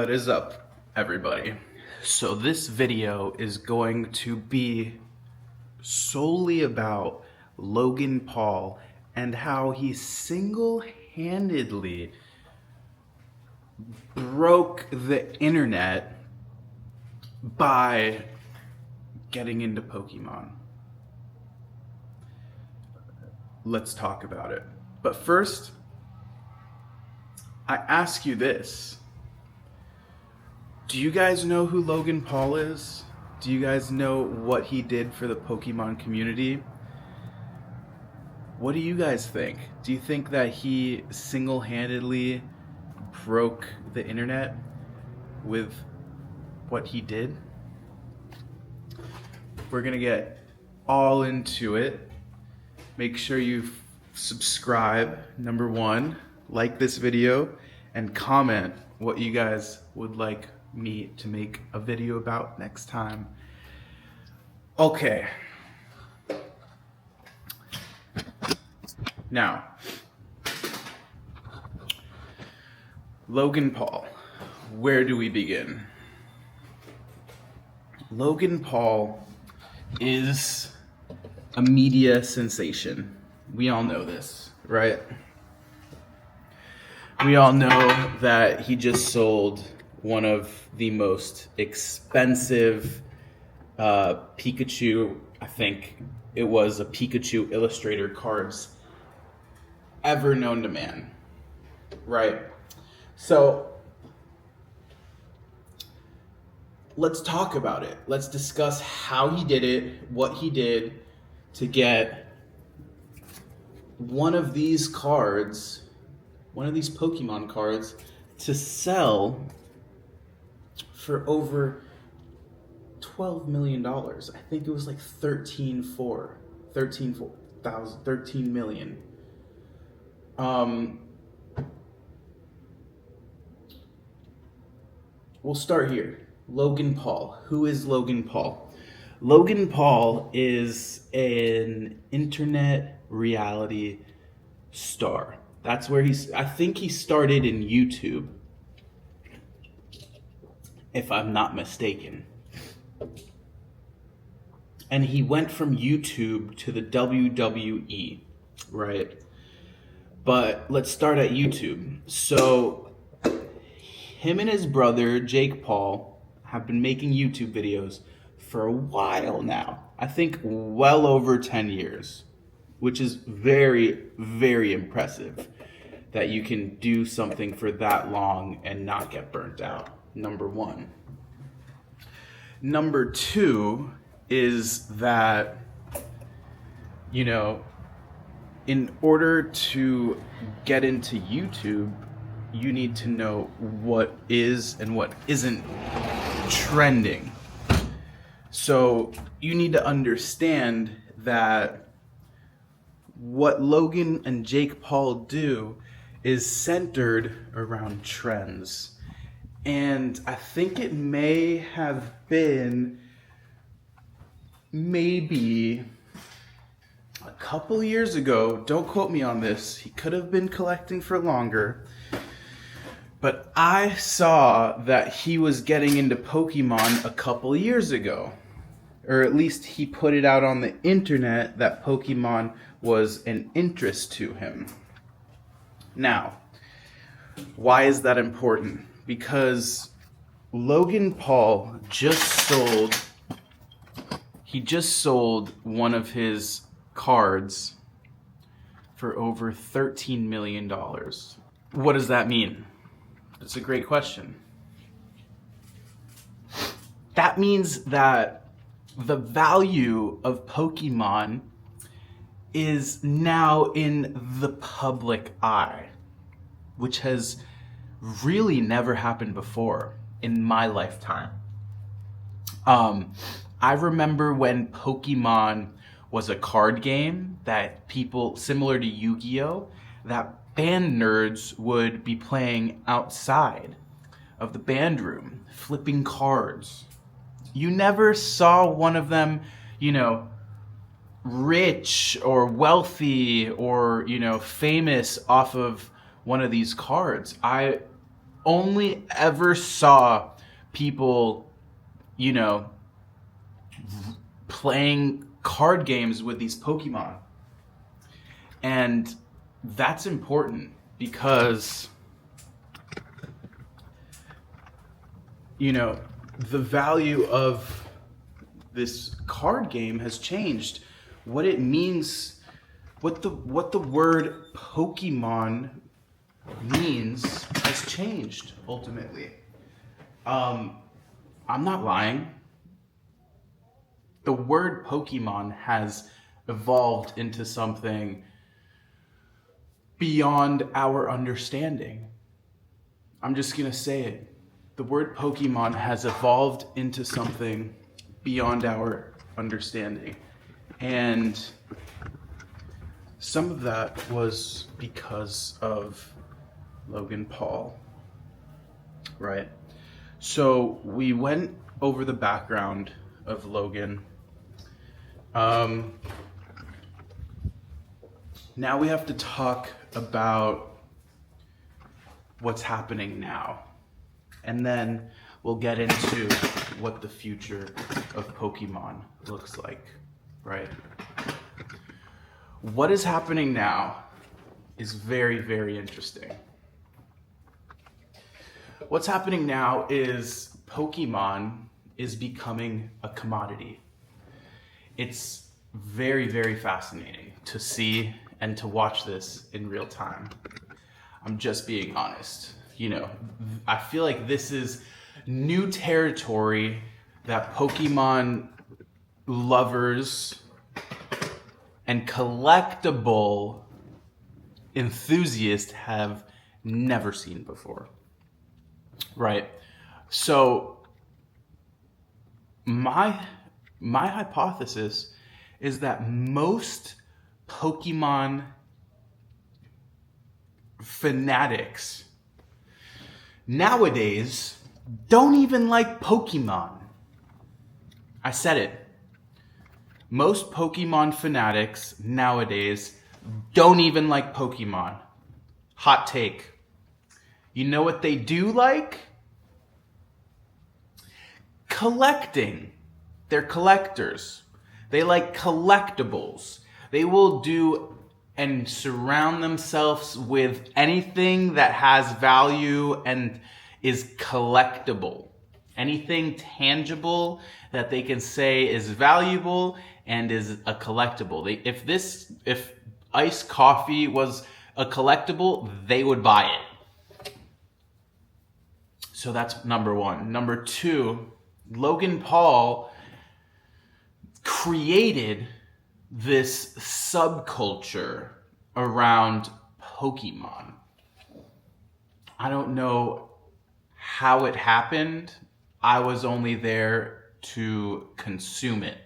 What is up, everybody? So this video is going to be solely about Logan Paul and how he single-handedly broke the internet by getting into Pokemon. Let's talk about it. But first, I ask you this. Do you guys know who Logan Paul is? Do you guys know what he did for the Pokemon community? What do you guys think? Do you think that he single-handedly broke the internet with what he did? We're gonna get all into it. Make sure you subscribe, number one, like this video, and comment what you guys would like me to make a video about next time. Okay. Now, Logan Paul. Where do we begin? Logan Paul is a media sensation. We all know this, right? We all know that he just sold one of the most expensive Pikachu, I think it was a Pikachu Illustrator cards ever known to man, right? So let's talk about it. Let's discuss how he did it, what he did to get one of these cards, one of these Pokemon cards, to sell for over $12 million. I think it was like 13 million. We'll start here. Logan Paul. Who is Logan Paul? Logan Paul is an internet reality star. That's where I think he started in YouTube, if I'm not mistaken. And he went from YouTube to the WWE, right? But let's start at YouTube. So him and his brother, Jake Paul, have been making YouTube videos for a while now. I think well over 10 years, which is very, very impressive that you can do something for that long and not get burnt out. Number one. Number two is that, you know, in order to get into YouTube, you need to know what is and what isn't trending. So you need to understand that what Logan and Jake Paul do is centered around trends. And I think it may have been maybe a couple years ago, don't quote me on this, he could have been collecting for longer, but I saw that he was getting into Pokemon a couple years ago. Or at least he put it out on the internet that Pokemon was an interest to him. Now, why is that important? Because Logan Paul just sold one of his cards for over $13 million. What does that mean? That's a great question. That means that the value of Pokemon is now in the public eye, which has really never happened before in my lifetime. I remember when Pokemon was a card game that people, similar to Yu-Gi-Oh!, that band nerds would be playing outside of the band room, flipping cards. You never saw one of them, you know, rich or wealthy or, you know, famous off of one of these cards. I only ever saw people, playing card games with these Pokemon. And that's important because, the value of this card game has changed. What it means, what the word Pokemon means has changed ultimately. I'm not lying. The word Pokemon has evolved into something beyond our understanding. I'm just going to say it. The word Pokemon has evolved into something beyond our understanding. And some of that was because of Logan Paul, right? So we went over the background of Logan. Now we have to talk about what's happening now. And then we'll get into what the future of Pokemon looks like, right? What is happening now is very, very interesting. What's happening now is Pokemon is becoming a commodity. It's very, very fascinating to see and to watch this in real time. I'm just being honest. I feel like this is new territory that Pokemon lovers and collectible enthusiasts have never seen before. Right? So my hypothesis is that most Pokemon fanatics nowadays don't even like Pokemon. I said it. Most Pokemon fanatics nowadays don't even like Pokemon. Hot take. You know what they do like? Collecting. They're collectors. They like collectibles. They will do and surround themselves with anything that has value and is collectible. Anything tangible that they can say is valuable and is a collectible. If iced coffee was a collectible, they would buy it. So that's number one. Number two, Logan Paul created this subculture around Pokemon. I don't know how it happened. I was only there to consume it,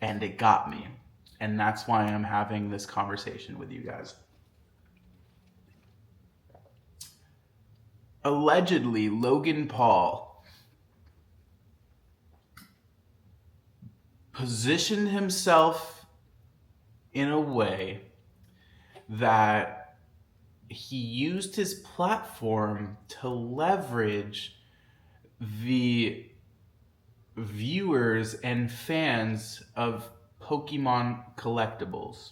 and it got me. And that's why I'm having this conversation with you guys. Allegedly, Logan Paul positioned himself in a way that he used his platform to leverage the viewers and fans of Pokemon collectibles.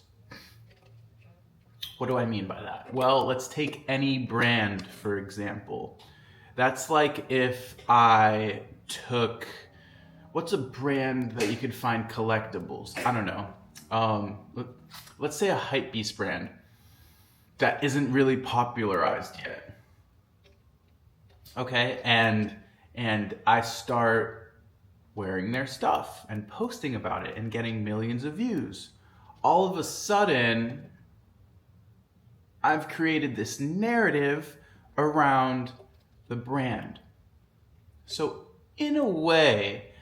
What do I mean by that? Well, let's take any brand, for example. That's like if I took, what's a brand that you could find collectibles? I don't know. Let's say a Hypebeast brand that isn't really popularized yet. Okay, and I start wearing their stuff and posting about it and getting millions of views. All of a sudden, I've created this narrative around the brand. So in a way,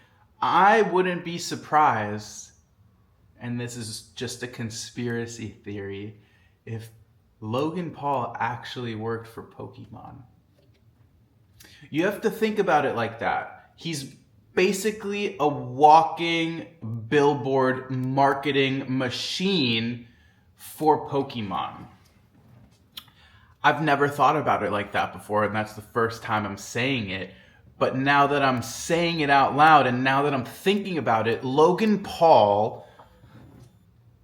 I wouldn't be surprised, and this is just a conspiracy theory, if Logan Paul actually worked for Pokemon. You have to think about it like that. He's basically a walking billboard marketing machine for Pokemon. I've never thought about it like that before, and that's the first time I'm saying it. But now that I'm saying it out loud and now that I'm thinking about it, Logan Paul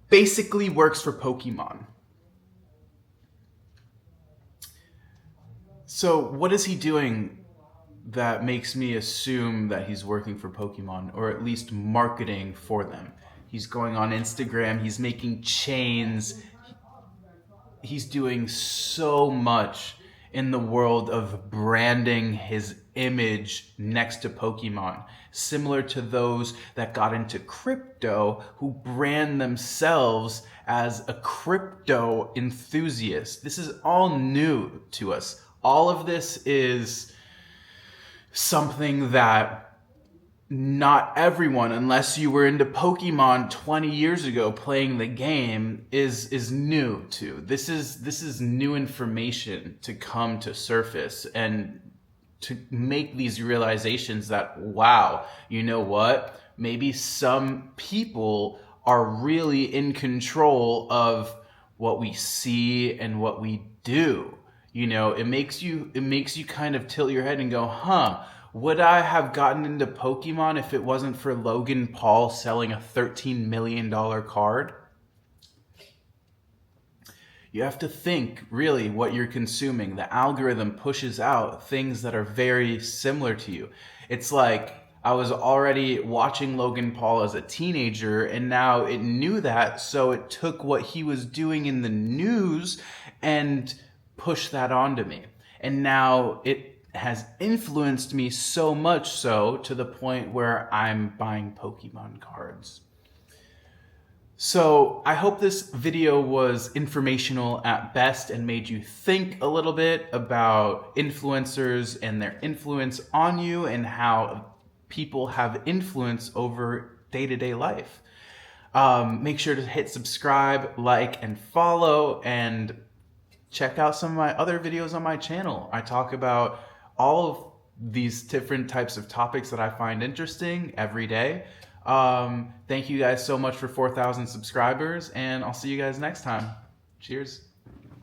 basically works for Pokemon. So what is he doing that makes me assume that he's working for Pokemon, or at least marketing for them? He's going on Instagram, he's making chains, he's doing so much in the world of branding his image next to Pokemon, similar to those that got into crypto who brand themselves as a crypto enthusiast. This is all new to us. All of this is something that not everyone, unless you were into Pokemon 20 years ago playing the game, is new to. This is new information to come to surface and to make these realizations that, wow, you know what? Maybe some people are really in control of what we see and what we do. You know, it makes you kind of tilt your head and go, huh, would I have gotten into Pokemon if it wasn't for Logan Paul selling a $13 million card? You have to think really what you're consuming. The algorithm pushes out things that are very similar to you. It's like I was already watching Logan Paul as a teenager, and now it knew that, so it took what he was doing in the news and pushed that onto me. And now it has influenced me so much so to the point where I'm buying Pokemon cards. So I hope this video was informational at best and made you think a little bit about influencers and their influence on you and how people have influence over day-to-day life. Make sure to hit subscribe, like, and follow, and check out some of my other videos on my channel. I talk about all of these different types of topics that I find interesting every day. Thank you guys so much for 4,000 subscribers, and I'll see you guys next time. Cheers.